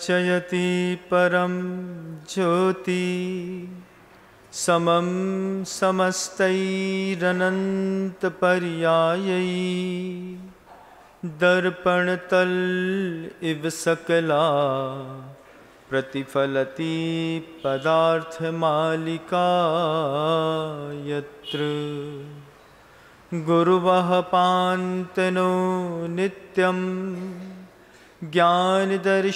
प्रकाशयति परं ज्योति समं समस्तैरनन्तपर्यायै दर्पणतल इव सकला प्रतिफलति पदार्थमालिका यत्र गुरुवः पान्तनो नित्यं ज्ञानदर्शननायका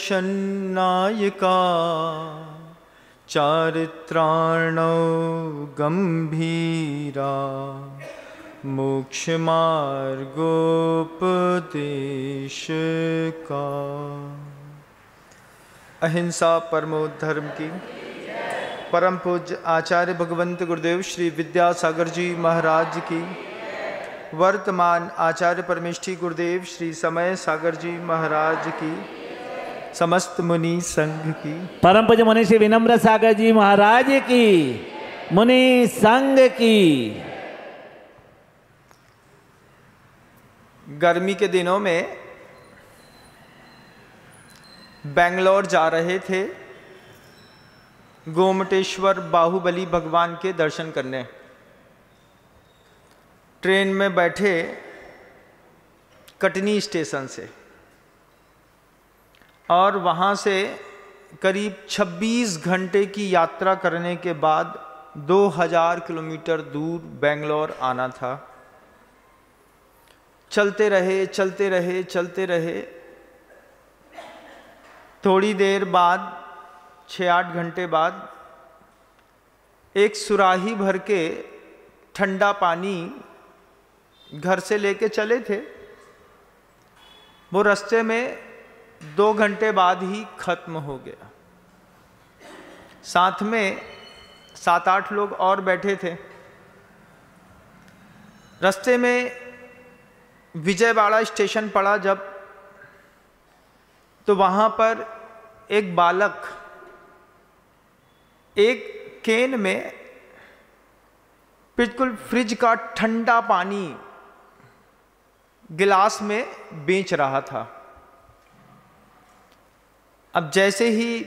चारित्राणो गंभीरा मोक्षमार्गोपदेशका। अहिंसा परमो धर्म की। परम पूज्य आचार्य भगवंत गुरुदेव श्री विद्यासागर जी महाराज की, वर्तमान आचार्य परमेष्ठी गुरुदेव श्री समय सागर जी महाराज की, समस्त मुनि संघ की, परम पूज्य मुनि श्री विनम्र सागर जी महाराज की, मुनि संघ की। गर्मी के दिनों में बेंगलोर जा रहे थे गोमटेश्वर बाहुबली भगवान के दर्शन करने। ट्रेन में बैठे कटनी स्टेशन से, और वहाँ से करीब 26 घंटे की यात्रा करने के बाद 2000 किलोमीटर दूर बेंगलोर आना था। चलते रहे चलते रहे चलते रहे, थोड़ी देर बाद 6-8 घंटे बाद एक सुराही भर के ठंडा पानी घर से लेके चले थे। वो रास्ते में 2 घंटे बाद ही खत्म हो गया। साथ में 7-8 लोग और बैठे थे। रास्ते में विजयवाड़ा स्टेशन पड़ा जब, तो वहाँ पर एक बालक एक केन में बिल्कुल फ्रिज का ठंडा पानी गिलास में बेच रहा था। अब जैसे ही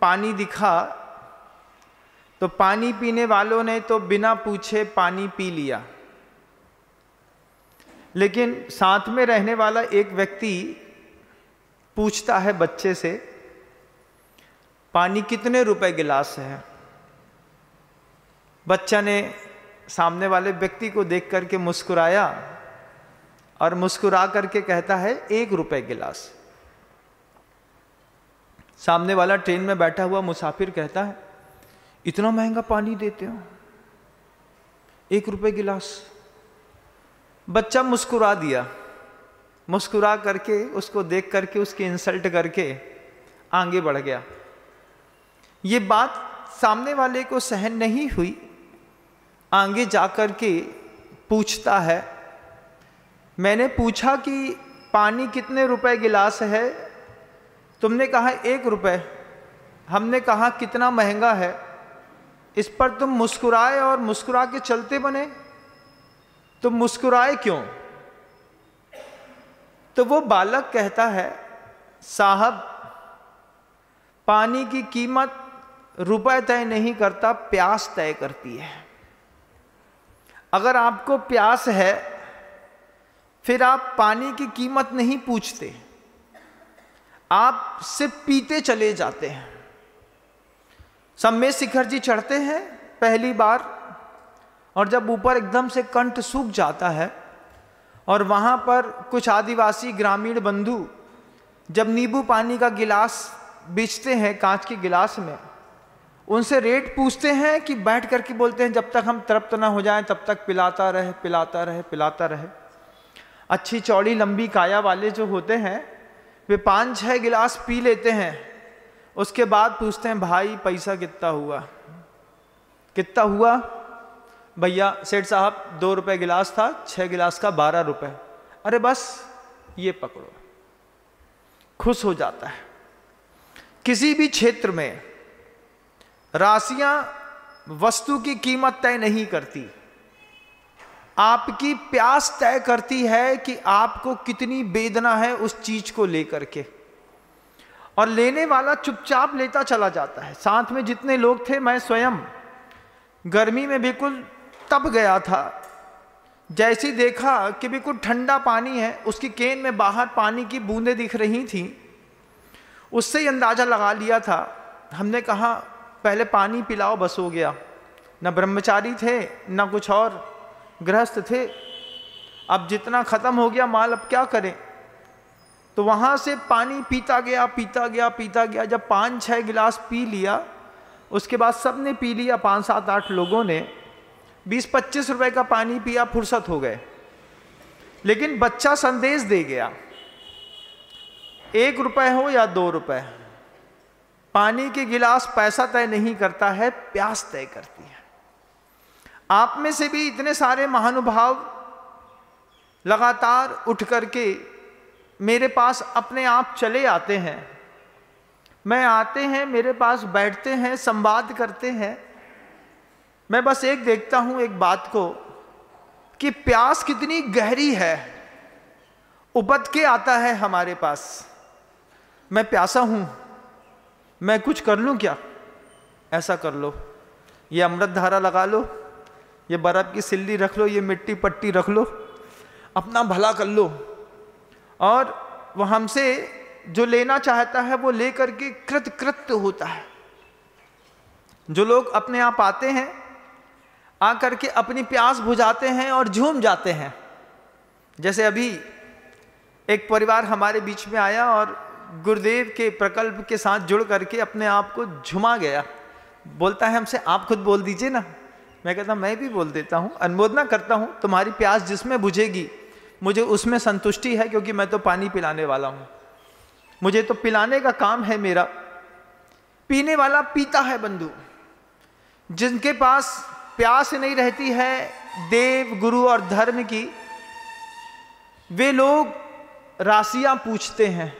पानी दिखा तो पानी पीने वालों ने तो बिना पूछे पानी पी लिया, लेकिन साथ में रहने वाला एक व्यक्ति पूछता है बच्चे से, पानी कितने रुपए गिलास है? बच्चा ने सामने वाले व्यक्ति को देख करके मुस्कुराया और मुस्कुरा करके कहता है 1 रुपए गिलास। सामने वाला ट्रेन में बैठा हुआ मुसाफिर कहता है, इतना महंगा पानी देते हो, 1 रुपए गिलास। बच्चा मुस्कुरा दिया, मुस्कुरा करके उसको देख करके उसकी इंसल्ट करके आगे बढ़ गया। ये बात सामने वाले को सहन नहीं हुई, आगे जाकर के पूछता है, मैंने पूछा कि पानी कितने रुपए गिलास है, तुमने कहा 1 रुपए, हमने कहा कितना महंगा है, इस पर तुम मुस्कुराए और मुस्कुरा के चलते बने, तुम मुस्कुराए क्यों? तो वो बालक कहता है, साहब पानी की कीमत रुपए तय नहीं करता, प्यास तय करती है। अगर आपको प्यास है फिर आप पानी की कीमत नहीं पूछते, आप सिर्फ पीते चले जाते हैं। सम्मेद शिखर जी चढ़ते हैं पहली बार, और जब ऊपर एकदम से कंठ सूख जाता है और वहाँ पर कुछ आदिवासी ग्रामीण बंधु जब नींबू पानी का गिलास बेचते हैं कांच के गिलास में, उनसे रेट पूछते हैं कि बैठ करके बोलते हैं जब तक हम तृप्त ना हो जाएं तब तक पिलाता रहे पिलाता रहे पिलाता रहे। अच्छी चौड़ी लंबी काया वाले जो होते हैं वे 5-6 गिलास पी लेते हैं, उसके बाद पूछते हैं भाई पैसा कितना हुआ? कितना हुआ? भैया सेठ साहब 2 रुपए गिलास था, 6 गिलास का 12 रुपए। अरे बस ये पकड़ो, खुश हो जाता है। किसी भी क्षेत्र में राशियां वस्तु की कीमत तय नहीं करती, आपकी प्यास तय करती है कि आपको कितनी वेदना है उस चीज को लेकर के। और लेने वाला चुपचाप लेता चला जाता है। साथ में जितने लोग थे, मैं स्वयं गर्मी में बिल्कुल तप गया था। जैसे ही देखा कि बिल्कुल ठंडा पानी है, उसकी केन में बाहर पानी की बूंदें दिख रही थी, उससे ही अंदाज़ा लगा लिया था। हमने कहा पहले पानी पिलाओ, बस हो गया। न ब्रह्मचारी थे न कुछ और गृहस्थ थे, अब जितना ख़त्म हो गया माल, अब क्या करें। तो वहाँ से पानी पीता गया पीता गया पीता गया। जब 5-6 गिलास पी लिया, उसके बाद सब ने पी लिया, 5-7-8 लोगों ने 20-25 रुपए का पानी पिया, फुर्सत हो गए। लेकिन बच्चा संदेश दे गया, 1 रुपए हो या 2 रुपए, पानी के गिलास पैसा तय नहीं करता है, प्यास तय करती है। आप में से भी इतने सारे महानुभाव लगातार उठ करके मेरे पास अपने आप चले आते हैं। मैं आते हैं, मेरे पास बैठते हैं, संवाद करते हैं। मैं बस एक देखता हूं एक बात को कि प्यास कितनी गहरी है, उपद के आता है हमारे पास। मैं प्यासा हूं, मैं कुछ कर लूं क्या? ऐसा कर लो, ये अमृत धारा लगा लो, ये बर्फ की सिल्ली रख लो, ये मिट्टी पट्टी रख लो, अपना भला कर लो। और वो हमसे जो लेना चाहता है वो ले करके कृतकृत्य होता है। जो लोग अपने आप आते हैं, आ करके अपनी प्यास बुझाते हैं और झूम जाते हैं। जैसे अभी एक परिवार हमारे बीच में आया और गुरुदेव के प्रकल्प के साथ जुड़ करके अपने आप को झुमा गया। बोलता है हमसे, आप खुद बोल दीजिए ना। मैं कहता मैं भी बोल देता हूँ, अनुमोदना करता हूँ। तुम्हारी प्यास जिसमें बुझेगी मुझे उसमें संतुष्टि है, क्योंकि मैं तो पानी पिलाने वाला हूँ। मुझे तो पिलाने का काम है मेरा। पीने वाला पीता है बंधु। जिनके पास प्यास नहीं रहती है देव, गुरु और धर्म की, वे लोग राशियां पूछते हैं,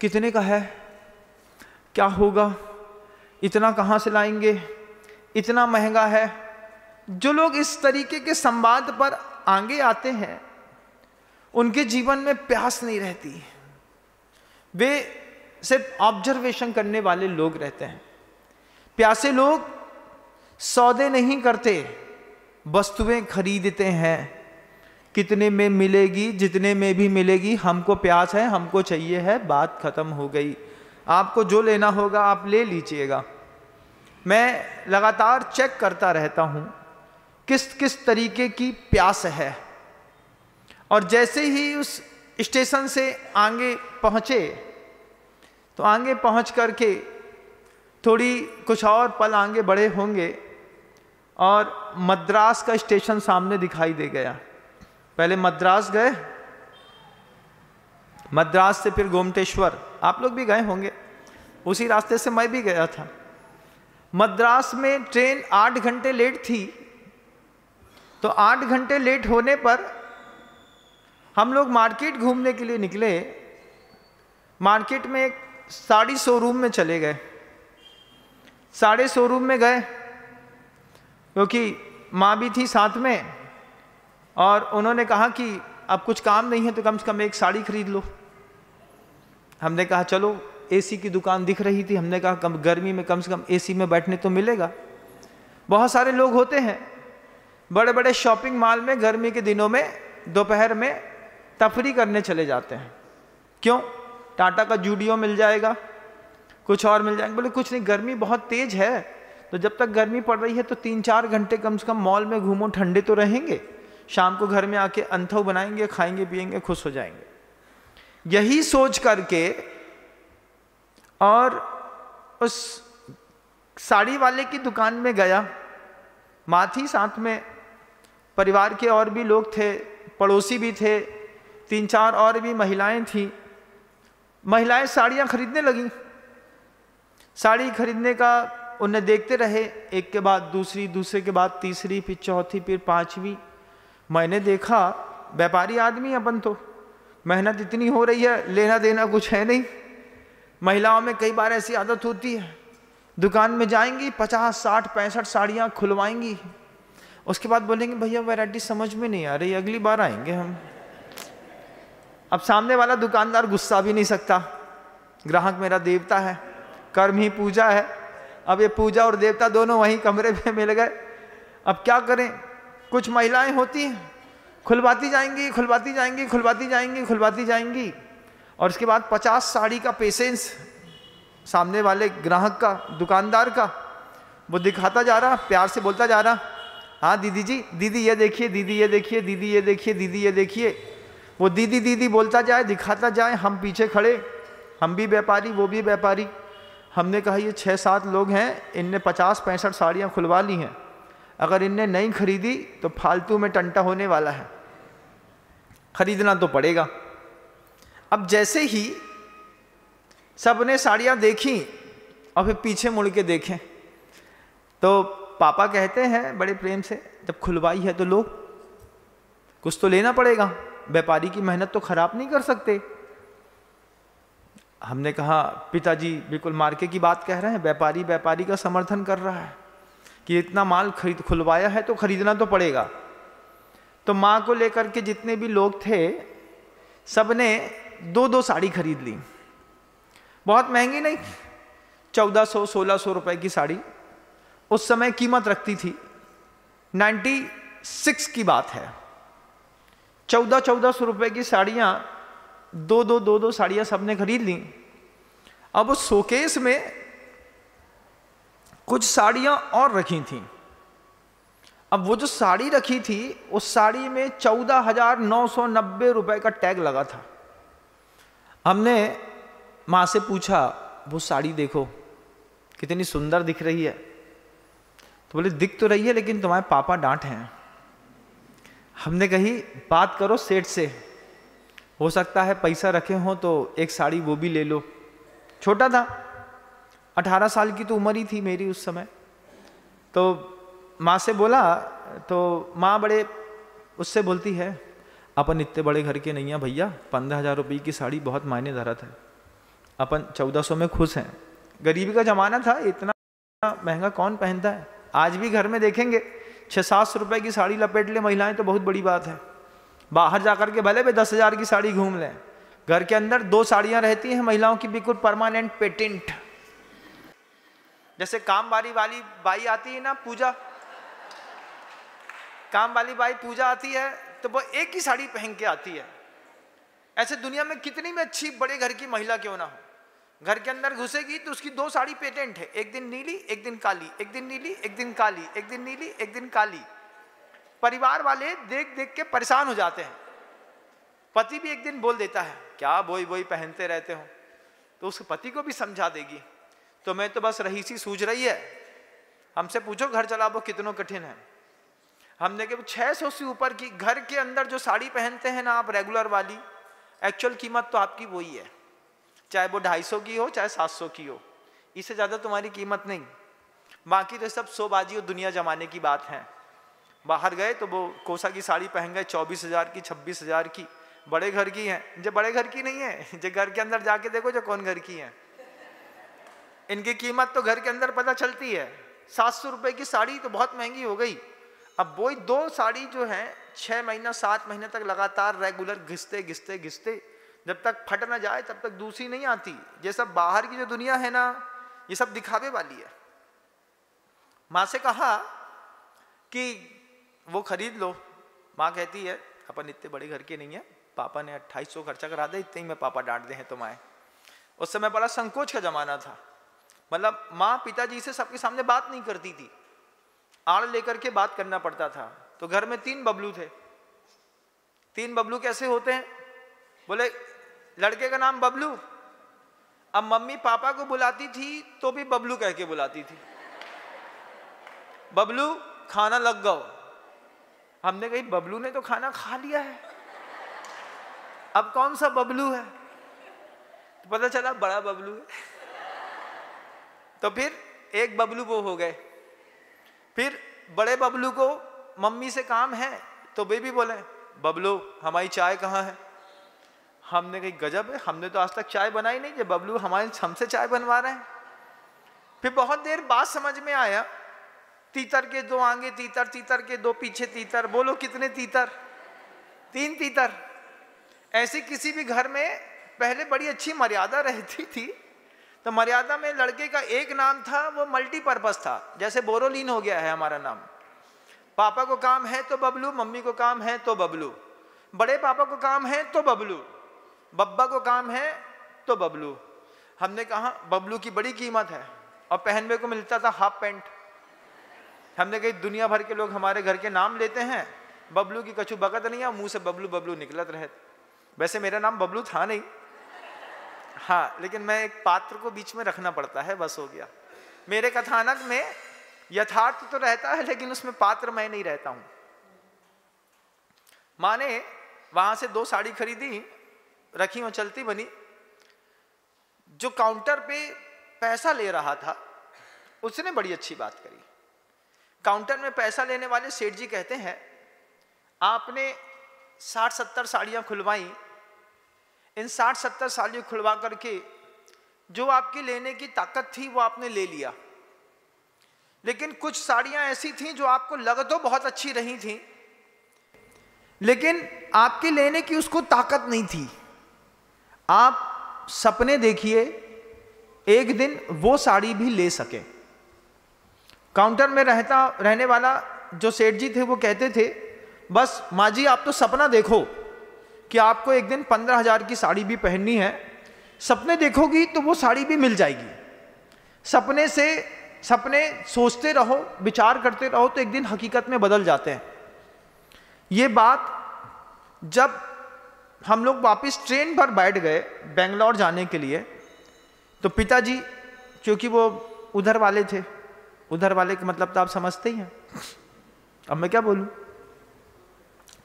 कितने का है, क्या होगा, इतना कहाँ से लाएंगे, इतना महंगा है। जो लोग इस तरीके के संवाद पर आगे आते हैं, उनके जीवन में प्यास नहीं रहती। वे सिर्फ ऑब्जर्वेशन करने वाले लोग रहते हैं। प्यासे लोग सौदे नहीं करते, वस्तुएं खरीदते हैं। कितने में मिलेगी, जितने में भी मिलेगी, हमको प्यास है, हमको चाहिए है, बात खत्म हो गई। आपको जो लेना होगा आप ले लीजिएगा। मैं लगातार चेक करता रहता हूं किस किस तरीके की प्यास है। और जैसे ही उस स्टेशन से आगे पहुंचे, तो आगे पहुंच करके थोड़ी कुछ और पल आगे बढ़े होंगे और मद्रास का स्टेशन सामने दिखाई दे गया। पहले मद्रास गए, मद्रास से फिर गोमटेश्वर, आप लोग भी गए होंगे, उसी रास्ते से मैं भी गया था। मद्रास में ट्रेन 8 घंटे लेट थी, तो 8 घंटे लेट होने पर हम लोग मार्केट घूमने के लिए निकले। मार्केट में एक साड़ी शोरूम में चले गए। साड़ी शोरूम में गए क्योंकि माँ भी थी साथ में, और उन्होंने कहा कि अब कुछ काम नहीं है तो कम से कम एक साड़ी खरीद लो। हमने कहा चलो, एसी की दुकान दिख रही थी, हमने कहा कम गर्मी में कम से कम एसी में बैठने तो मिलेगा। बहुत सारे लोग होते हैं बड़े बड़े शॉपिंग मॉल में गर्मी के दिनों में दोपहर में तफरी करने चले जाते हैं। क्यों? टाटा का जूडियो मिल जाएगा, कुछ और मिल जाएगा। बोले कुछ नहीं, गर्मी बहुत तेज है, तो जब तक गर्मी पड़ रही है तो 3-4 घंटे कम से कम मॉल में घूमो, ठंडे तो रहेंगे, शाम को घर में आके अंथव बनाएंगे, खाएंगे पिएंगे, खुश हो जाएंगे। यही सोच करके और उस साड़ी वाले की दुकान में गया। माँ थी साथ में, परिवार के और भी लोग थे, पड़ोसी भी थे, 3-4 और भी महिलाएं थीं। महिलाएं साड़ियां खरीदने लगीं। साड़ी खरीदने का उन्हें देखते रहे, एक के बाद दूसरी, दूसरे के बाद तीसरी, फिर चौथी, फिर 5वीं। मैंने देखा व्यापारी आदमी अपन, तो मेहनत इतनी हो रही है, लेना देना कुछ है नहीं। महिलाओं में कई बार ऐसी आदत होती है, दुकान में जाएंगी 50, 60, 65 साड़ियाँ खुलवाएंगी, उसके बाद बोलेंगे भैया वैरायटी समझ में नहीं आ रही, अगली बार आएंगे हम। अब सामने वाला दुकानदार गुस्सा भी नहीं सकता, ग्राहक मेरा देवता है, कर्म ही पूजा है। अब ये पूजा और देवता दोनों वहीं कमरे में मिल गए। अब क्या करें, कुछ महिलाएं होती हैं खुलवाती जाएंगी, खुलवाती जाएंगी, खुलवाती जाएंगी, खुलवाती जाएंगी, और उसके बाद 50 साड़ी का पेशेंस सामने वाले ग्राहक का, दुकानदार का, वो दिखाता जा रहा, प्यार से बोलता जा रहा, हाँ दीदी जी, दीदी ये देखिए, दीदी ये देखिए, दीदी ये देखिए, दीदी ये देखिए। वो दीदी दीदी बोलता जाए, दिखाता जाए, हम पीछे खड़े, हम भी व्यापारी, वो भी व्यापारी। हमने कहा ये 6-7 लोग हैं, इनने 50-65 साड़ियाँ खुलवा ली हैं, अगर इनने नहीं खरीदी तो फालतू में टंटा होने वाला है, खरीदना तो पड़ेगा। अब जैसे ही सबने साड़ियाँ देखी और फिर पीछे मुड़ के देखें तो पापा कहते हैं बड़े प्रेम से, जब खुलवाई है तो लो, कुछ तो लेना पड़ेगा, व्यापारी की मेहनत तो खराब नहीं कर सकते। हमने कहा पिताजी बिल्कुल मार्के की बात कह रहे हैं, व्यापारी व्यापारी का समर्थन कर रहा है कि इतना माल खुलवाया है तो खरीदना तो पड़ेगा। तो माँ को लेकर के जितने भी लोग थे सबने 2-2 साड़ी खरीद ली, बहुत महंगी नहीं, 1400-1600 रुपए की साड़ी उस समय कीमत रखती थी। 96 की बात है, 1400 रुपए की साड़ियाँ 2-2 साड़ियाँ सबने खरीद ली। अब उस शोकेस में कुछ साड़ियाँ और रखी थी। अब वो जो साड़ी रखी थी उस साड़ी में 14,990 रुपए का टैग लगा था। हमने माँ से पूछा वो साड़ी देखो कितनी सुंदर दिख रही है, तो बोले दिख तो रही है लेकिन तुम्हारे पापा डांट हैं। हमने कही बात करो सेठ से, हो सकता है पैसा रखे हो तो एक साड़ी वो भी ले लो। छोटा था, 18 साल की तो उम्र ही थी मेरी उस समय। तो माँ से बोला तो माँ बड़े उससे बोलती है, अपन इतने बड़े घर के नहीं हैं भैया, 15,000 रुपये की साड़ी बहुत मायने धरत है, अपन 1400 में खुश हैं। गरीबी का ज़माना था, इतना महंगा कौन पहनता है। आज भी घर में देखेंगे 600-700 रुपये की साड़ी लपेट ले महिलाएं तो बहुत बड़ी बात है। बाहर जाकर के भले भी 10,000 की साड़ी घूम लें, घर के अंदर 2 साड़ियाँ रहती हैं महिलाओं की बिल्कुल परमानेंट पेटेंट। जैसे काम वाली बाई आती है ना, पूजा, काम वाली बाई पूजा आती है तो वो एक ही साड़ी पहन के आती है। ऐसे दुनिया में कितनी भी अच्छी बड़े घर की महिला क्यों ना हो, घर के अंदर घुसेगी तो उसकी 2 साड़ी पेटेंट है, एक दिन नीली एक दिन काली, एक दिन नीली एक दिन काली, एक दिन नीली एक दिन काली। परिवार वाले देख देख के परेशान हो जाते हैं। पति भी एक दिन बोल देता है क्या बोई बोई पहनते रहते हो, तो उस पति को भी समझा देगी तो मैं तो बस रही सी सूझ रही है, हमसे पूछो घर चलाओ कितना कठिन है। हमने कहा 600 से ऊपर की घर के अंदर जो साड़ी पहनते हैं ना आप रेगुलर वाली, एक्चुअल कीमत तो आपकी वही है, चाहे वो 250 की हो चाहे 700 की हो, इससे ज़्यादा तुम्हारी कीमत नहीं। बाकी तो सब शोबाजी और दुनिया जमाने की बात है। बाहर गए तो वो कोसा की साड़ी पहन गए 24,000 की, 26,000 की, बड़े घर की हैं। जो बड़े घर की नहीं है, जो घर के अंदर जाके देखो जो कौन घर की है, इनकी कीमत तो घर के अंदर पता चलती है। 700 रुपये की साड़ी तो बहुत महंगी हो गई। अब वही 2 साड़ी जो है 6 महीना 7 महीने तक लगातार रेगुलर घिसते घिसते घिसते जब तक फट ना जाए तब तक दूसरी नहीं आती। ये सब बाहर की जो दुनिया है ना, ये सब दिखावे वाली है। माँ से कहा कि वो खरीद लो, माँ कहती है अपन इतने बड़े घर के नहीं है, पापा ने 2800 खर्चा करा दे, इतने ही में पापा डांट दे हैं तुम्हें। उस समय बड़ा संकोच का जमाना था, मतलब माँ पिताजी से सबके सामने बात नहीं करती थी, आड़ लेकर के बात करना पड़ता था। तो घर में 3 बबलू थे। 3 बबलू कैसे होते हैं, बोले लड़के का नाम बबलू। अब मम्मी पापा को बुलाती थी तो भी बबलू कह के बुलाती थी, बबलू खाना लग गओ। हमने कही बबलू ने तो खाना खा लिया है, अब कौन सा बबलू है, तो पता चला बड़ा बबलू है। तो फिर एक बबलू वो हो गए। फिर बड़े बबलू को मम्मी से काम है तो वे भी बोले बबलू हमारी चाय कहाँ है। हमने कही गजब है, हमने तो आज तक चाय बनाई नहीं, जब बबलू हमसे चाय बनवा रहे हैं। फिर बहुत देर बाद समझ में आया, तीतर के 2 आगे तीतर, तीतर के 2 पीछे तीतर, बोलो कितने तीतर, 3 तीतर। ऐसे किसी भी घर में पहले बड़ी अच्छी मर्यादा रहती थी। तो मर्यादा में लड़के का एक नाम था, वो मल्टीपर्पज था। जैसे बोरोलीन हो गया है हमारा नाम। पापा को काम है तो बबलू, मम्मी को काम है तो बबलू, बड़े पापा को काम है तो बबलू, बब्बा को काम है तो बबलू। हमने कहा बबलू की बड़ी कीमत है और पहनने को मिलता था हाफ पैंट। हमने कही दुनिया भर के लोग हमारे घर के नाम लेते हैं, बबलू की कछु बकत नहीं है, मुंह से बबलू बबलू निकलत रहे। वैसे मेरा नाम बबलू था नहीं, हाँ, लेकिन मैं एक पात्र को बीच में रखना पड़ता है, बस हो गया। मेरे कथानक में यथार्थ तो रहता है लेकिन उसमें पात्र मैं नहीं रहता हूं। माँ ने वहां से 2 साड़ी खरीदी, रखी और चलती बनी। जो काउंटर पे पैसा ले रहा था उसने बड़ी अच्छी बात करी। काउंटर में पैसा लेने वाले सेठ जी कहते हैं, आपने 60-70 साड़ियां खुलवाई, इन 60-70 साड़ियां खुलवा करके जो आपकी लेने की ताकत थी वो आपने ले लिया, लेकिन कुछ साड़ियां ऐसी थीं जो आपको लग तो बहुत अच्छी रही थी, लेकिन आपकी लेने की उसको ताकत नहीं थी। आप सपने देखिए एक दिन वो साड़ी भी ले सके। काउंटर में रहने वाला जो सेठ जी थे वो कहते थे, बस माँ जी आप तो सपना देखो कि आपको एक दिन 15,000 की साड़ी भी पहननी है, सपने देखोगी तो वो साड़ी भी मिल जाएगी। सपने सोचते रहो, विचार करते रहो तो एक दिन हकीकत में बदल जाते हैं। ये बात जब हम लोग वापस ट्रेन पर बैठ गए बेंगलोर जाने के लिए, तो पिताजी, क्योंकि वो उधर वाले थे, उधर वाले का मतलब तो आप समझते ही हैं, अब मैं क्या बोलूं,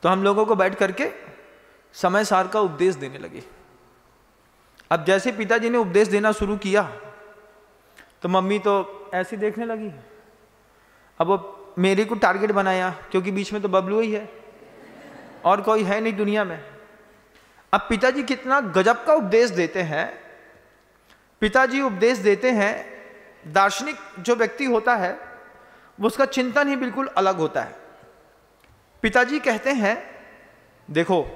तो हम लोगों को बैठ करके समय सार का उपदेश देने लगे। अब जैसे पिताजी ने उपदेश देना शुरू किया तो मम्मी तो ऐसी देखने लगी। अब वो मेरे को टारगेट बनाया, क्योंकि बीच में तो बबलू ही है और कोई है नहीं दुनिया में। अब पिताजी कितना गजब का उपदेश देते हैं। पिताजी उपदेश देते हैं, दार्शनिक जो व्यक्ति होता है वो उसका चिंतन ही बिल्कुल अलग होता है। पिताजी कहते हैं, देखो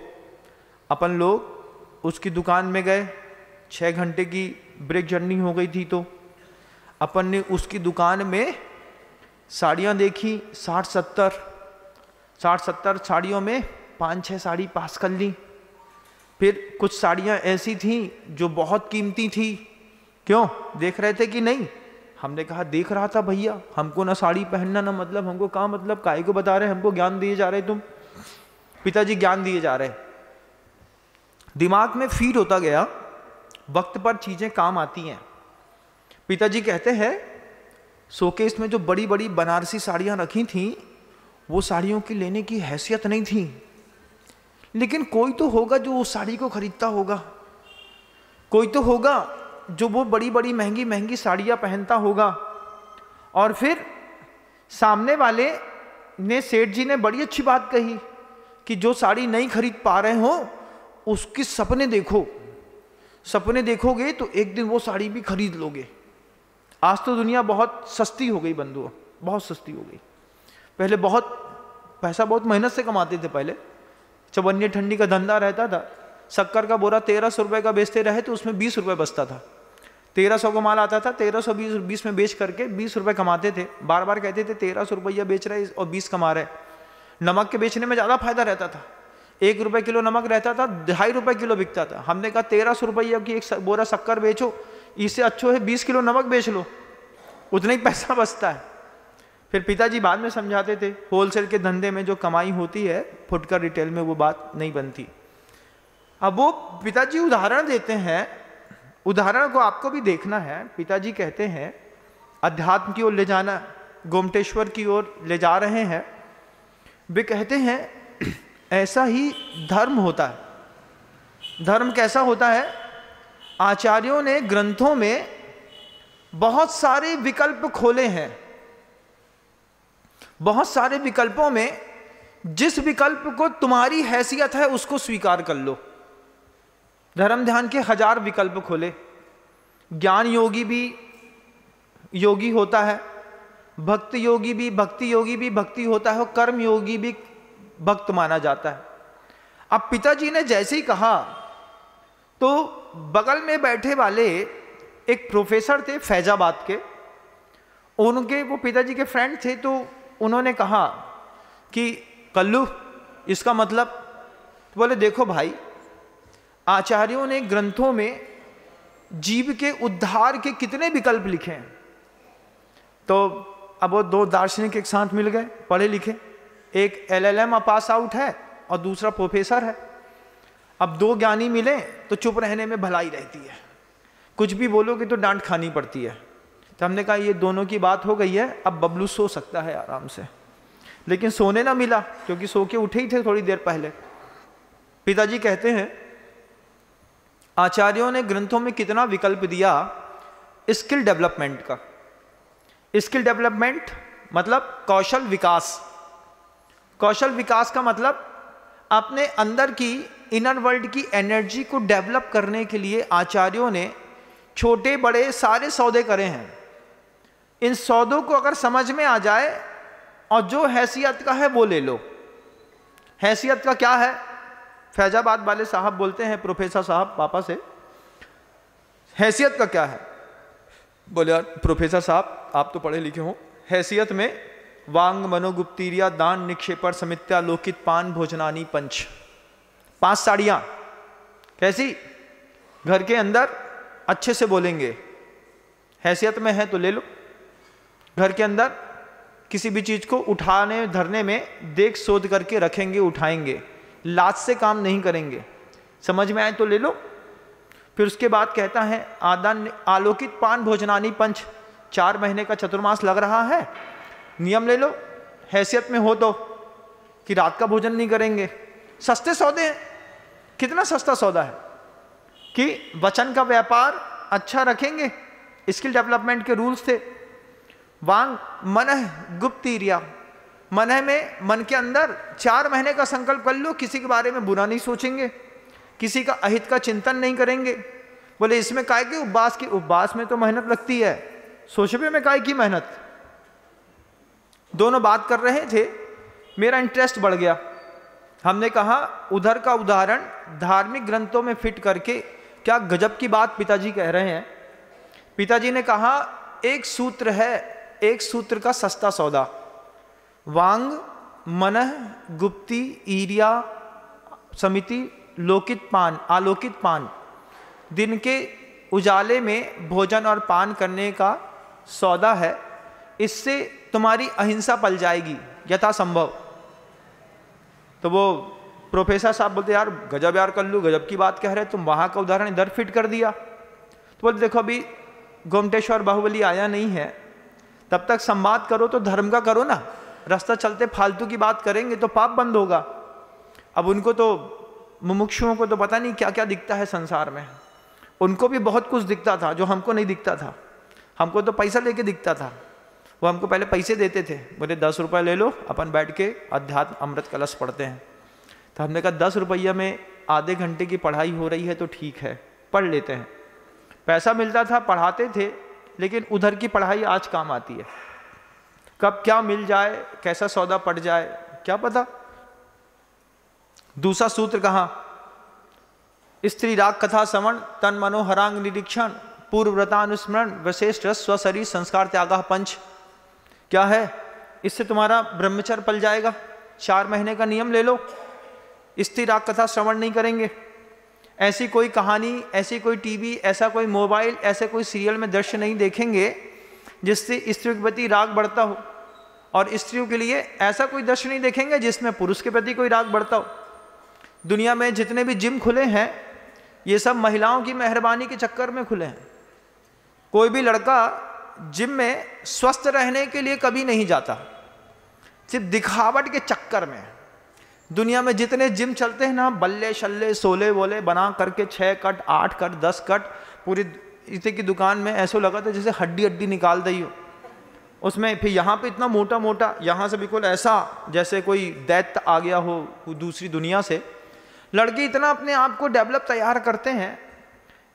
अपन लोग उसकी दुकान में गए, 6 घंटे की ब्रेक जर्नी हो गई थी, तो अपन ने उसकी दुकान में साड़ियाँ देखी, 60-70 साड़ियों में 5-6 साड़ी पास कर ली। फिर कुछ साड़ियाँ ऐसी थीं जो बहुत कीमती थी। क्यों देख रहे थे कि नहीं? हमने कहा देख रहा था भैया, हमको ना साड़ी पहनना ना मतलब, हमको कहाँ मतलब, काहे को बता रहे, हमको ज्ञान दिए जा रहे तुम। पिताजी ज्ञान दिए जा रहे, दिमाग में फीड होता गया, वक्त पर चीजें काम आती हैं। पिताजी कहते हैं, शोकेस में जो बड़ी बड़ी बनारसी साड़ियां रखी थीं वो साड़ियों की लेने की हैसियत नहीं थी, लेकिन कोई तो होगा जो उस साड़ी को खरीदता होगा, कोई तो होगा जो वो बड़ी बड़ी महंगी महंगी साड़ियां पहनता होगा। और फिर सामने वाले ने, सेठ जी ने बड़ी अच्छी बात कही कि जो साड़ी नहीं खरीद पा रहे हो उसके सपने देखो, सपने देखोगे तो एक दिन वो साड़ी भी खरीद लोगे। आज तो दुनिया बहुत सस्ती हो गई बंधुओं, बहुत सस्ती हो गई। पहले बहुत पैसा बहुत मेहनत से कमाते थे। पहले चवन्नी ठंडी का धंधा रहता था, शक्कर का बोरा 1300 रुपये का बेचते रहे तो उसमें 20 रुपये बचता था। 1300 का माल आता था, 1320 में बेच करके 20 रुपये कमाते थे। बार बार कहते थे 1300 रुपया बेच रहे और 20 कमा रहे। नमक के बेचने में ज़्यादा फायदा रहता था। 1 रुपये किलो नमक रहता था, 2.5 रुपये किलो बिकता था। हमने कहा 1300 रुपये की एक बोरा शक्कर बेचो, इससे अच्छा है 20 किलो नमक बेच लो, उतना ही पैसा बचता है। फिर पिताजी बाद में समझाते थे, होलसेल के धंधे में जो कमाई होती है फुटकर रिटेल में वो बात नहीं बनती। अब वो पिताजी उदाहरण देते हैं, उदाहरण को आपको भी देखना है। पिताजी कहते हैं अध्यात्म की ओर ले जाना, गोमटेश्वर की ओर ले जा रहे हैं। वे कहते हैं ऐसा ही धर्म होता है। धर्म कैसा होता है? आचार्यों ने ग्रंथों में बहुत सारे विकल्प खोले हैं। बहुत सारे विकल्पों में जिस विकल्प को तुम्हारी हैसियत है उसको स्वीकार कर लो। धर्म ध्यान के 1000 विकल्प खोले। ज्ञान योगी भी योगी होता है, भक्त योगी भी भक्ति होता है, और कर्म योगी भी भक्त माना जाता है। अब पिताजी ने जैसे ही कहा तो बगल में बैठे वाले एक प्रोफेसर थे फैजाबाद के, उनके वो पिताजी के फ्रेंड थे, तो उन्होंने कहा कि कल्लू इसका मतलब, तो बोले देखो भाई, आचार्यों ने ग्रंथों में जीव के उद्धार के कितने विकल्प लिखे हैं। तो अब वो दो दार्शनिक एक साथ मिल गए, पढ़े लिखे, एक LLM पास आउट है और दूसरा प्रोफेसर है। अब दो ज्ञानी मिले तो चुप रहने में भलाई रहती है, कुछ भी बोलोगे तो डांट खानी पड़ती है। तो हमने कहा ये दोनों की बात हो गई है, अब बबलू सो सकता है आराम से, लेकिन सोने ना मिला क्योंकि सो के उठे ही थे थोड़ी देर पहले। पिताजी कहते हैं आचार्यों ने ग्रंथों में कितना विकल्प दिया स्किल डेवलपमेंट का। स्किल डेवलपमेंट मतलब कौशल विकास। कौशल विकास का मतलब अपने अंदर की इनर वर्ल्ड की एनर्जी को डेवलप करने के लिए आचार्यों ने छोटे बड़े सारे सौदे करे हैं। इन सौदों को अगर समझ में आ जाए और जो हैसियत का है वो ले लो। हैसियत का क्या है? फैजाबाद वाले साहब बोलते हैं प्रोफेसर साहब पापा से, हैसियत का क्या है? बोले यार प्रोफेसर साहब आप तो पढ़े लिखे हो, हैसियत में वांग मनोगुप्तीरिया दान निक्षेपर समित्या लोकित पान भोजनानी पंच, 5 साड़ियां। कैसी? घर के अंदर अच्छे से बोलेंगे, हैसियत में है तो ले लो। घर के अंदर किसी भी चीज को उठाने धरने में देख सोच करके रखेंगे, उठाएंगे, लात से काम नहीं करेंगे। समझ में आए तो ले लो। फिर उसके बाद कहता है आदान आलोकित पान भोजनानी पंच, 4 महीने का चतुर्मास लग रहा है, नियम ले लो। हैसियत में हो तो कि रात का भोजन नहीं करेंगे। सस्ते सौदे हैं। कितना सस्ता सौदा है कि वचन का व्यापार अच्छा रखेंगे। स्किल डेवलपमेंट के रूल्स थे। वांग मनः गुप्तीरिया, मनः में मन के अंदर 4 महीने का संकल्प कर लो, किसी के बारे में बुरा नहीं सोचेंगे, किसी का अहित का चिंतन नहीं करेंगे। बोले इसमें काय की उपवास की? उपवास में तो मेहनत लगती है, सोचबे में काय की मेहनत। दोनों बात कर रहे थे, मेरा इंटरेस्ट बढ़ गया। हमने कहा उधर का उदाहरण धार्मिक ग्रंथों में फिट करके क्या गजब की बात पिताजी कह रहे हैं। पिताजी ने कहा एक सूत्र है, एक सूत्र का सस्ता सौदा, वांग मनः गुप्ती ईरिया समिति लोकित पान आलोकित पान, दिन के उजाले में भोजन और पान करने का सौदा है। इससे तुम्हारी अहिंसा पल जाएगी यथासंभव। तो वो प्रोफेसर साहब बोलते यार गजब यार कल्लू, गजब की बात कह रहे, तुम वहाँ का उदाहरण इधर फिट कर दिया। तो बोलते देखो अभी गोमटेश्वर बाहुबली आया नहीं है, तब तक संवाद करो तो धर्म का करो ना। रास्ता चलते फालतू की बात करेंगे तो पाप बंद होगा। अब उनको तो मुमुक्षुओं को तो पता नहीं क्या क्या दिखता है संसार में, उनको भी बहुत कुछ दिखता था जो हमको नहीं दिखता था। हमको तो पैसा लेके दिखता था। वो हमको पहले पैसे देते थे, बोले 10 रुपये ले लो, अपन बैठ के अध्यात्म अमृत कलश पढ़ते हैं। तो हमने कहा 10 रुपया में आधे घंटे की पढ़ाई हो रही है तो ठीक है, पढ़ लेते हैं। पैसा मिलता था, पढ़ाते थे, लेकिन उधर की पढ़ाई आज काम आती है। कब क्या मिल जाए, कैसा सौदा पड़ जाए, क्या पता। दूसरा सूत्र कहा स्त्री राग कथा श्रवण तन मनोहरांग निरीक्षण पूर्व व्रतानुस्मरण विशेष रस स्वशरीर संस्कार त्यागा पंच। क्या है? इससे तुम्हारा ब्रह्मचर्य पल जाएगा। 4 महीने का नियम ले लो। स्त्री राग कथा श्रवण नहीं करेंगे, ऐसी कोई कहानी, ऐसी कोई टीवी, ऐसा कोई मोबाइल, ऐसे कोई सीरियल में दृश्य नहीं देखेंगे जिससे स्त्रियों के प्रति राग बढ़ता हो, और स्त्रियों के लिए ऐसा कोई दृश्य नहीं देखेंगे जिसमें पुरुष के प्रति कोई राग बढ़ता हो। दुनिया में जितने भी जिम खुले हैं ये सब महिलाओं की मेहरबानी के चक्कर में खुले हैं। कोई भी लड़का जिम में स्वस्थ रहने के लिए कभी नहीं जाता, सिर्फ दिखावट के चक्कर में। दुनिया में जितने जिम चलते हैं ना, बल्ले शल्ले सोले वोले बना करके 6 कट 8 कट 10 कट, पूरी इतने की दुकान में ऐसा लगा था जैसे हड्डी हड्डी निकाल दी हो उसमें। फिर यहाँ पे इतना मोटा मोटा, यहाँ से बिल्कुल ऐसा जैसे कोई दैत्य आ गया हो दूसरी दुनिया से। लड़के इतना अपने आप को डेवलप तैयार करते हैं।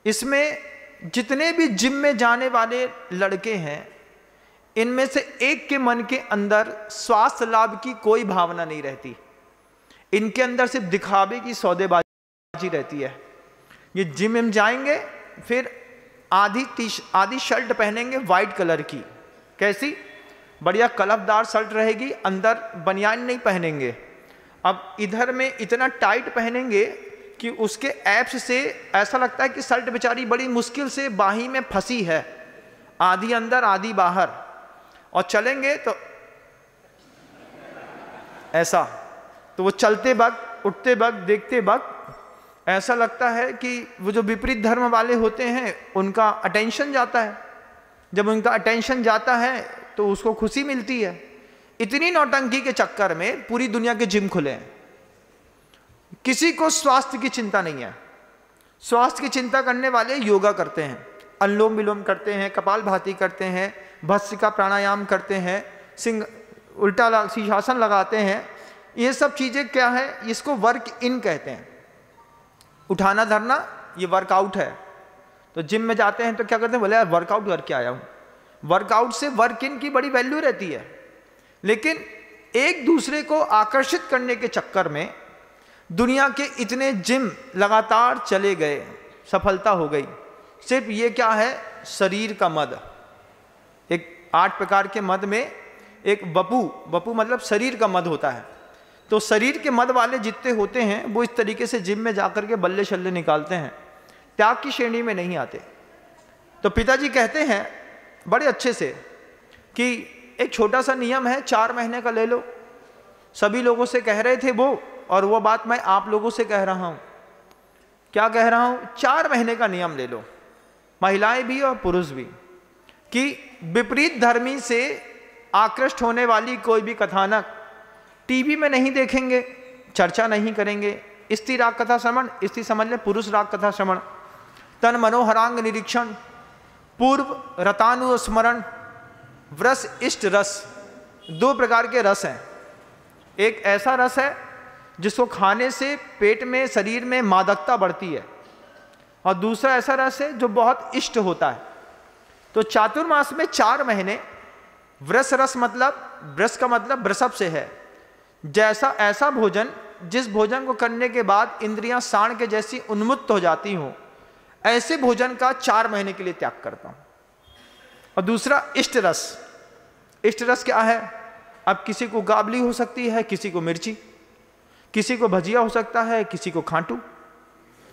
इसमें जितने भी जिम में जाने वाले लड़के हैं, इनमें से एक के मन के अंदर स्वास्थ्य लाभ की कोई भावना नहीं रहती। इनके अंदर सिर्फ दिखावे की सौदेबाजी रहती है। ये जिम में जाएंगे, फिर आधी शर्ट पहनेंगे वाइट कलर की, कैसी बढ़िया कलफदार शर्ट रहेगी, अंदर बनियान नहीं पहनेंगे। अब इधर में इतना टाइट पहनेंगे कि उसके एब्स से ऐसा लगता है कि शर्ट बेचारी बड़ी मुश्किल से बाही में फंसी है, आधी अंदर आधी बाहर। और चलेंगे तो ऐसा, तो वो चलते वक्त, उठते वक्त, देखते वक्त ऐसा लगता है कि वो जो विपरीत धर्म वाले होते हैं उनका अटेंशन जाता है। जब उनका अटेंशन जाता है तो उसको खुशी मिलती है। इतनी नौटंकी के चक्कर में पूरी दुनिया के जिम खुले हैं। किसी को स्वास्थ्य की चिंता नहीं है। स्वास्थ्य की चिंता करने वाले योगा करते हैं, अनुलोम विलोम करते हैं, कपालभाति करते हैं, भस्त्रिका प्राणायाम करते हैं, सिंह उल्टा शीर्षासन लगाते हैं। ये सब चीज़ें क्या है, इसको वर्क इन कहते हैं। उठाना धरना ये वर्कआउट है। तो जिम में जाते हैं तो क्या करते हैं, बोले यार वर्कआउट करके आया हूँ। वर्कआउट से वर्क इन की बड़ी वैल्यू रहती है, लेकिन एक दूसरे को आकर्षित करने के चक्कर में दुनिया के इतने जिम लगातार चले गए, सफलता हो गई। सिर्फ ये क्या है, शरीर का मद। एक 8 प्रकार के मद में एक वपु मतलब शरीर का मद होता है। तो शरीर के मद वाले जितने होते हैं वो इस तरीके से जिम में जाकर के बल्ले शल्ले निकालते हैं, त्याग की श्रेणी में नहीं आते। तो पिताजी कहते हैं बड़े अच्छे से कि एक छोटा सा नियम है, 4 महीने का ले लो। सभी लोगों से कह रहे थे वो, और वो बात मैं आप लोगों से कह रहा हूं। क्या कह रहा हूं, 4 महीने का नियम ले लो, महिलाएं भी और पुरुष भी, कि विपरीत धर्मी से आकृष्ट होने वाली कोई भी कथानक टीवी में नहीं देखेंगे, चर्चा नहीं करेंगे। स्त्री राग कथा श्रवण, स्त्री समझ ले पुरुष राग कथा श्रवण, तन मनोहरांग निरीक्षण, पूर्व रतानुस्मरण, व्रस इष्ट रस। 2 प्रकार के रस हैं। एक ऐसा रस है जिसको खाने से पेट में, शरीर में मादकता बढ़ती है, और दूसरा ऐसा रस है जो बहुत इष्ट होता है। तो चातुर्मास में 4 महीने व्रस रस, मतलब व्रस का मतलब वृषभ से है, जैसा ऐसा भोजन जिस भोजन को करने के बाद इंद्रियां सांड के जैसी उन्मुक्त हो जाती हों, ऐसे भोजन का 4 महीने के लिए त्याग करता हूं। और दूसरा इष्ट रस। इष्ट रस क्या है, अब किसी को गाबली हो सकती है, किसी को मिर्ची, किसी को भजिया हो सकता है, किसी को खांटू,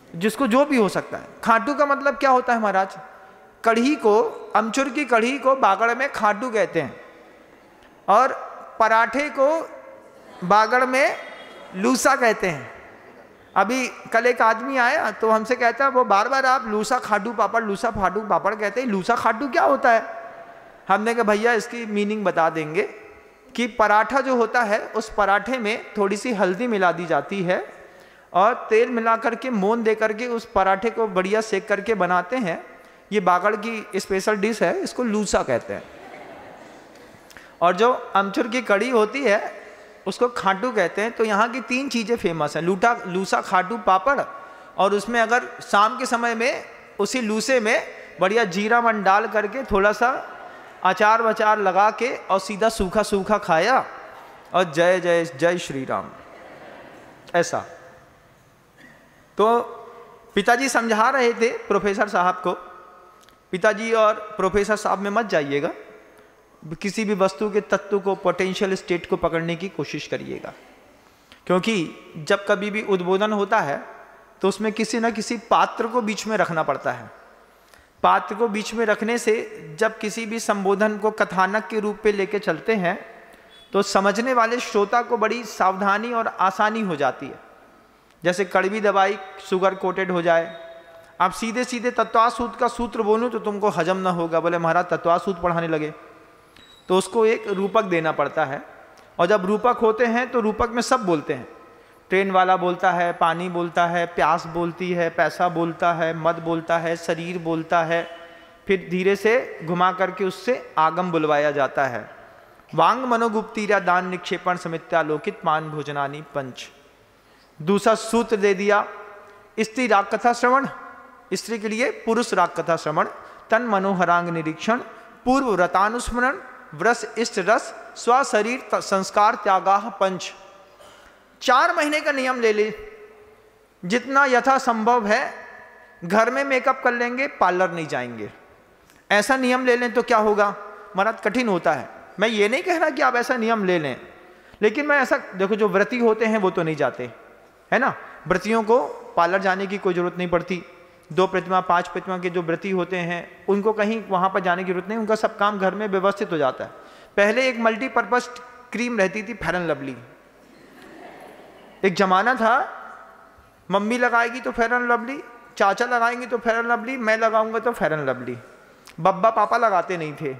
जिसको जो भी हो सकता है। खांटू का मतलब क्या होता है महाराज, कढ़ी को, अमचूर की कढ़ी को बागड़ में खांटू कहते हैं, और पराठे को बागड़ में लूसा कहते हैं। अभी कल एक आदमी आया तो हमसे कहता है, वो बार बार आप लूसा खाटू पापड़, लूसा खाटू पापड़ कहते हैं, लूसा खाटू क्या होता है। हमने कहा भैया इसकी मीनिंग बता देंगे कि पराठा जो होता है उस पराठे में थोड़ी सी हल्दी मिला दी जाती है और तेल मिला करके मोन दे करके उस पराठे को बढ़िया सेक करके बनाते हैं। ये बागड़ की स्पेशल डिश है, इसको लूसा कहते हैं। और जो अमचूर की कड़ी होती है उसको खाटू कहते हैं। तो यहाँ की 3 चीज़ें फेमस हैं, लूसा खाटू पापड़, और उसमें अगर शाम के समय में उसी लूसे में बढ़िया जीरा मन डाल करके थोड़ा सा अचार वचार लगा के और सीधा सूखा सूखा खाया, और जय जय जय श्री राम, ऐसा। तो पिताजी समझा रहे थे प्रोफेसर साहब को, पिताजी और प्रोफेसर साहब में मत जाइएगा, किसी भी वस्तु के तत्व को, पोटेंशियल स्टेट को पकड़ने की कोशिश करिएगा, क्योंकि जब कभी भी उद्बोधन होता है तो उसमें किसी न किसी पात्र को बीच में रखना पड़ता है। पात्र को बीच में रखने से जब किसी भी संबोधन को कथानक के रूप पे लेके चलते हैं तो समझने वाले श्रोता को बड़ी सावधानी और आसानी हो जाती है। जैसे कड़वी दवाई शुगर कोटेड हो जाए, आप सीधे सीधे तत्वासूत्र का सूत्र बोलूं तो तुमको हजम ना होगा, बोले महाराज तत्वासूत्र पढ़ाने लगे, तो उसको एक रूपक देना पड़ता है। और जब रूपक होते हैं तो रूपक में सब बोलते हैं, ट्रेन वाला बोलता है, पानी बोलता है, प्यास बोलती है, पैसा बोलता है, मद बोलता है, शरीर बोलता है, फिर धीरे से घुमा करके उससे आगम बुलवाया जाता है। वांग मनोगुप्तीरा दान निक्षेपण समित्यालोकित मान भोजनानी पंच। दूसरा सूत्र दे दिया, स्त्री राग कथा श्रवण, स्त्री के लिए पुरुष राग कथा श्रवण, तन मनोहरांग निरीक्षण, पूर्व व्रतानुस्मरण, व्रस इष्ट रस, स्व शरीर संस्कार त्यागाह पंच। 4 महीने का नियम ले ले, जितना यथा संभव है घर में मेकअप कर लेंगे, पार्लर नहीं जाएंगे। ऐसा नियम ले लें तो क्या होगा महाराज? कठिन होता है। मैं ये नहीं कह रहा कि आप ऐसा नियम ले लें, लेकिन मैं ऐसा देखो, जो व्रती होते हैं वो तो नहीं जाते, है ना। व्रतियों को पार्लर जाने की कोई जरूरत नहीं पड़ती। 2 प्रतिमा 5 प्रतिमा के जो व्रती होते हैं उनको कहीं वहाँ पर जाने की जरूरत नहीं, उनका सब काम घर में व्यवस्थित हो जाता है। पहले एक मल्टीपर्पज क्रीम रहती थी, फेयर एंड लवली। एक जमाना था, मम्मी लगाएगी तो फेयर एंड लवली, चाचा लगाएंगे तो फेयर एंड लवली, मैं लगाऊंगा तो फेयर एंड लवली। बब्बा पापा लगाते नहीं थे,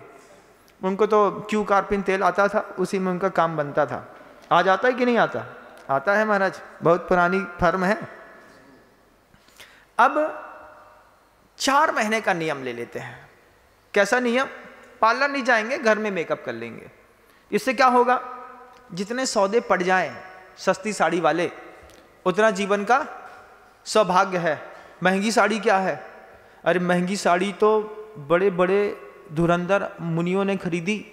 उनको तो क्यू कार्पिन तेल आता था, उसी में उनका काम बनता था। आज आता है कि नहीं आता? आता है महाराज, बहुत पुरानी फर्म है। अब 4 महीने का नियम ले लेते हैं। कैसा नियम? पार्लर नहीं जाएंगे, घर में मेकअप कर लेंगे। इससे क्या होगा? जितने सौदे पड़ जाएं सस्ती साड़ी वाले, उतना जीवन का सौभाग्य है। महंगी साड़ी क्या है? अरे महंगी साड़ी तो बड़े बड़े धुरंधर मुनियों ने खरीदी।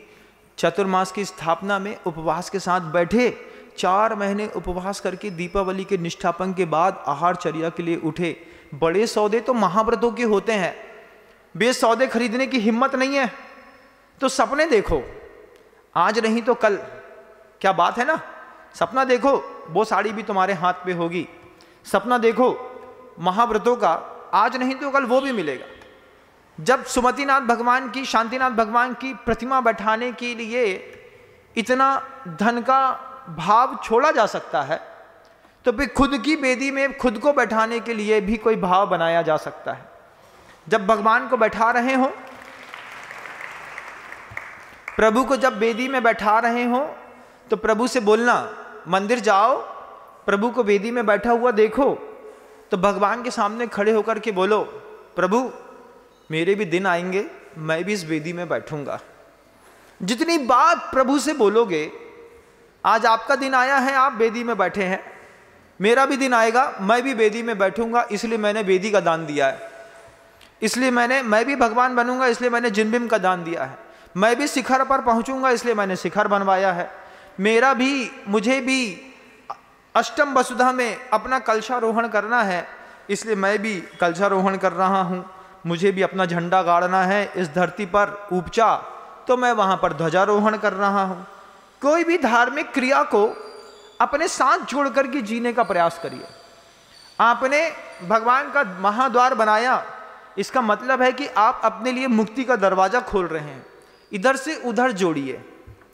चतुर्मास की स्थापना में उपवास के साथ बैठे, 4 महीने उपवास करके दीपावली के निष्ठापन के बाद आहारचर्या के लिए उठे। बड़े सौदे तो महाव्रतों के होते हैं, बे सौदे खरीदने की हिम्मत नहीं है। तो सपने देखो, आज नहीं तो कल। क्या बात है ना? सपना देखो, वो साड़ी भी तुम्हारे हाथ पे होगी। सपना देखो महाव्रतों का, आज नहीं तो कल वो भी मिलेगा। जब सुमतिनाथ भगवान की, शांतिनाथ भगवान की प्रतिमा बैठाने के लिए इतना धन का भाव छोड़ा जा सकता है, तो फिर खुद की बेदी में खुद को बैठाने के लिए भी कोई भाव बनाया जा सकता है। जब भगवान को बैठा रहे हो, प्रभु को जब बेदी में बैठा रहे हो, तो प्रभु से बोलना, मंदिर जाओ, प्रभु को बेदी में बैठा हुआ देखो, तो भगवान के सामने खड़े होकर के बोलो, प्रभु मेरे भी दिन आएंगे, मैं भी इस बेदी में बैठूंगा। जितनी बात प्रभु से बोलोगे, आज आपका दिन आया है, आप बेदी में बैठे हैं, मेरा भी दिन आएगा, मैं भी बेदी में बैठूंगा, इसलिए मैंने बेदी का दान दिया है। इसलिए मैं भी भगवान बनूंगा, इसलिए मैंने जिनबिम का दान दिया है। मैं भी शिखर पर पहुंचूंगा, इसलिए मैंने शिखर बनवाया है। मुझे भी अष्टम वसुधा में अपना कलशारोहण करना है, इसलिए मैं भी कलशारोहण कर रहा हूं। मुझे भी अपना झंडा गाड़ना है इस धरती पर ऊंचा, तो मैं वहां पर ध्वजारोहण कर रहा हूं। कोई भी धार्मिक क्रिया को अपने साथ जोड़कर के जीने का प्रयास करिए। आपने भगवान का महाद्वार बनाया, इसका मतलब है कि आप अपने लिए मुक्ति का दरवाजा खोल रहे हैं। इधर से उधर जोड़िए।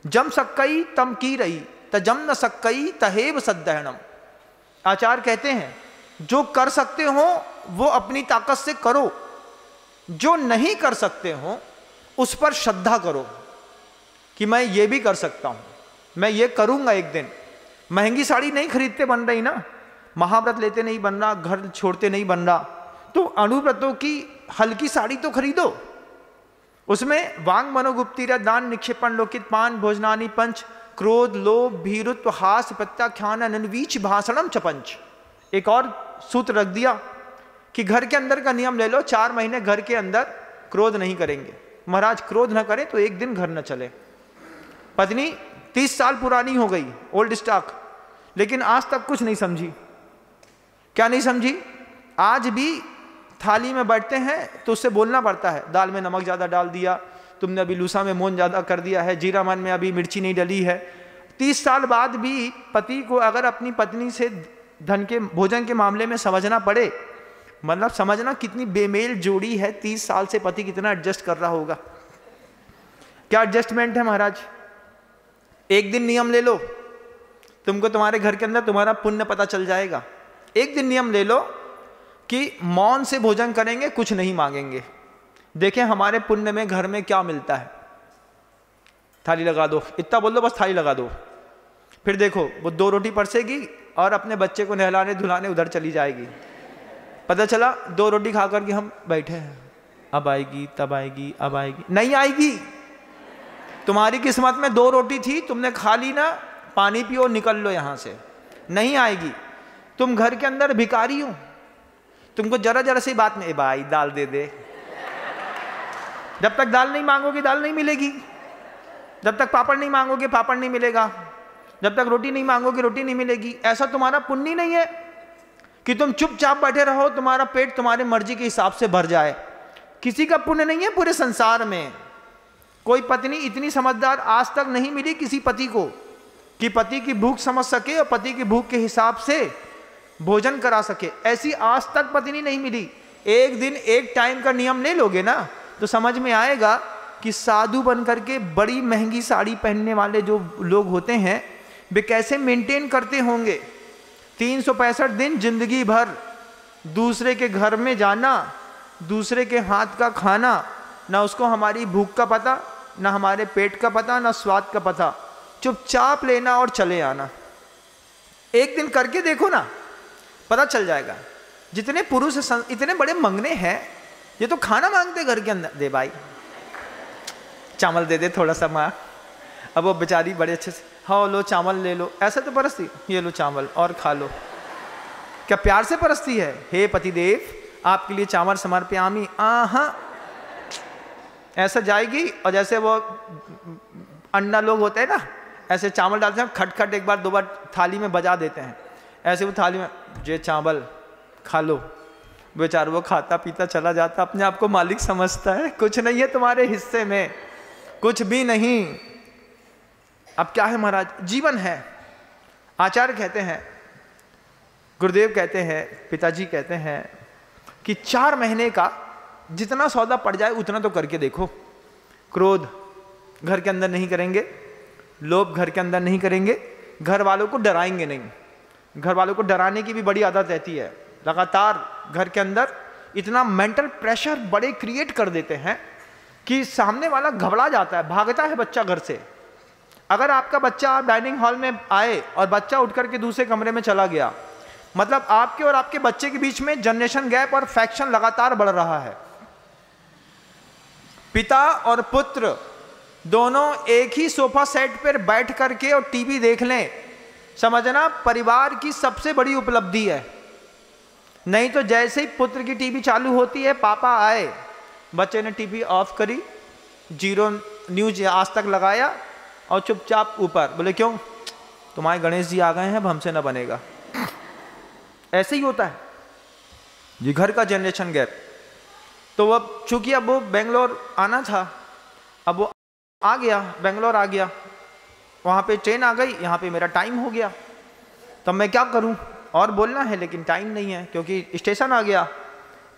जम सक्कई तम की रही, तजम न सक्कई तहेव सद्दहनम। आचार्य कहते हैं, जो कर सकते हो वो अपनी ताकत से करो, जो नहीं कर सकते हो उस पर श्रद्धा करो कि मैं ये भी कर सकता हूं, मैं ये करूंगा एक दिन। महंगी साड़ी नहीं खरीदते बन रही ना, महाव्रत लेते नहीं बन रहा, घर छोड़ते नहीं बन रहा, तो अनुव्रतों की हल्की साड़ी तो खरीदो। उसमें वांग मनोगुप्तिरा दान निक्षेपण लोकित पान भोजनानी पंच क्रोध लोभ भीरुत्व हास प्रत्याख्यान अनवीच भाषणम चपंच। एक और सूत्र रख दिया कि घर के अंदर का नियम ले लो, 4 महीने घर के अंदर क्रोध नहीं करेंगे। महाराज क्रोध न करें तो एक दिन घर न चले। पत्नी 30 साल पुरानी हो गई, ओल्ड स्टॉक, लेकिन आज तक कुछ नहीं समझी। क्या नहीं समझी? आज भी थाली में बैठते हैं तो उससे बोलना पड़ता है, दाल में नमक ज़्यादा डाल दिया, तुमने अभी लूसा में मोन ज़्यादा कर दिया है, जीरा मन में अभी मिर्ची नहीं डली है। 30 साल बाद भी पति को अगर अपनी पत्नी से धन के भोजन के मामले में समझना पड़े, मतलब समझना कितनी बेमेल जोड़ी है। 30 साल से पति कितना एडजस्ट कर रहा होगा। क्या एडजस्टमेंट है महाराज? एक दिन नियम ले लो, तुमको तुम्हारे घर के अंदर तुम्हारा पुण्य पता चल जाएगा। एक दिन नियम ले लो कि मौन से भोजन करेंगे, कुछ नहीं मांगेंगे। देखें हमारे पुण्य में घर में क्या मिलता है। थाली लगा दो, इतना बोल दो बस, थाली लगा दो। फिर देखो वो 2 रोटी परसेगी और अपने बच्चे को नहलाने धुलाने उधर चली जाएगी। पता चला 2 रोटी खा करके हम बैठे हैं, अब आएगी तब आएगी, अब आएगी, नहीं आएगी। तुम्हारी किस्मत में 2 रोटी थी, तुमने खा ली ना, पानी पियो निकल लो यहां से, नहीं आएगी। तुम घर के अंदर भिखारी हो, तुमको जरा जरा सी बात में, ए भाई दाल दे दे। जब तक दाल नहीं मांगोगे दाल नहीं मिलेगी, जब तक पापड़ नहीं मांगोगे पापड़ नहीं मिलेगा, जब तक रोटी नहीं मांगोगे रोटी नहीं मिलेगी। ऐसा तुम्हारा पुण्य नहीं है कि तुम चुपचाप बैठे रहो, तुम्हारा पेट तुम्हारी मर्जी के हिसाब से भर जाए। किसी का पुण्य नहीं है पूरे संसार में। कोई पत्नी इतनी समझदार आज तक नहीं मिली किसी पति को कि पति की भूख समझ सके और पति की भूख के हिसाब से भोजन करा सके। ऐसी आज तक पत्नी नहीं मिली। एक दिन एक टाइम का नियम ले लोगे ना तो समझ में आएगा कि साधु बन करके बड़ी महंगी साड़ी पहनने वाले जो लोग होते हैं वे कैसे मेंटेन करते होंगे। 365 दिन जिंदगी भर दूसरे के घर में जाना, दूसरे के हाथ का खाना, ना उसको हमारी भूख का पता, ना हमारे पेट का पता, ना स्वाद का पता, चुपचाप लेना और चले आना। एक दिन करके देखो ना, पता चल जाएगा। जितने पुरुष इतने बड़े मंगने हैं, ये तो खाना मांगते घर के अंदर, दे भाई चावल दे दे थोड़ा सा माँ। अब वो बेचारी बड़े अच्छे से, हाँ लो चावल ले लो, ऐसा तो परस्ती, ये लो चावल और खा लो। क्या प्यार से परस्ती है? हे पतिदेव आपके लिए चावल समर्पयामी, आहा ऐसा जाएगी। और जैसे वो अन्ना लोग होते हैं ना, ऐसे चावल डालते हैं, खट खट एक बार दो बार थाली में बजा देते हैं, ऐसे वो थाली में जे चावल खा लो। बेचारा वो खाता पीता चला जाता, अपने आप को मालिक समझता है, कुछ नहीं है तुम्हारे हिस्से में, कुछ भी नहीं। अब क्या है महाराज, जीवन है। आचार्य कहते हैं, गुरुदेव कहते हैं, पिताजी कहते हैं कि 4 महीने का जितना सौदा पड़ जाए उतना तो करके देखो। क्रोध घर के अंदर नहीं करेंगे, लोभ घर के अंदर नहीं करेंगे, घर वालों को डराएंगे नहीं। घर वालों को डराने की भी बड़ी आदत रहती है। लगातार घर के अंदर इतना मेंटल प्रेशर बड़े क्रिएट कर देते हैं कि सामने वाला घबरा जाता है, भागता है बच्चा घर से। अगर आपका बच्चा डाइनिंग हॉल में आए और बच्चा उठ करके दूसरे कमरे में चला गया, मतलब आपके और आपके बच्चे के बीच में जनरेशन गैप और फैक्शन लगातार बढ़ रहा है। पिता और पुत्र दोनों एक ही सोफा सेट पर बैठ करके और टीवी देख लें, समझना परिवार की सबसे बड़ी उपलब्धि है। नहीं तो जैसे ही पुत्र की टीवी चालू होती है, पापा आए, बच्चे ने टीवी ऑफ करी, जीरो न्यूज आज तक लगाया और चुपचाप ऊपर, बोले क्यों? तुम्हारे गणेश जी आ गए हैं, अब हमसे ना बनेगा। ऐसे ही होता है ये घर का जनरेशन गैप। तो अब चूंकि अब वो बेंगलोर आना था, अब वो आ गया, बेंगलोर आ गया, वहाँ पे ट्रेन आ गई, यहाँ पे मेरा टाइम हो गया, तब मैं क्या करूँ? और बोलना है लेकिन टाइम नहीं है क्योंकि स्टेशन आ गया।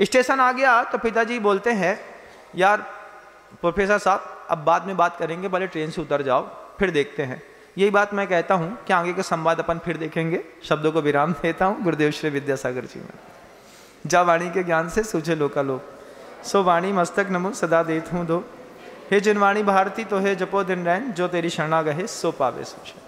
स्टेशन आ गया तो पिताजी बोलते हैं, यार प्रोफेसर साहब अब बाद में बात करेंगे, पहले ट्रेन से उतर जाओ फिर देखते हैं। यही बात मैं कहता हूँ कि आगे का संवाद अपन फिर देखेंगे। शब्दों को विराम देता हूँ। गुरुदेव श्री विद्यासागर जी में जा वाणी के ज्ञान से सूझे लोकालोक, सो वाणी मस्तक नमो सदा देत हूँ दो। हे जिनवाणी भारती तो हे जपो दिन रैन, जो तेरी शरणा गहे सो पावे सूझे।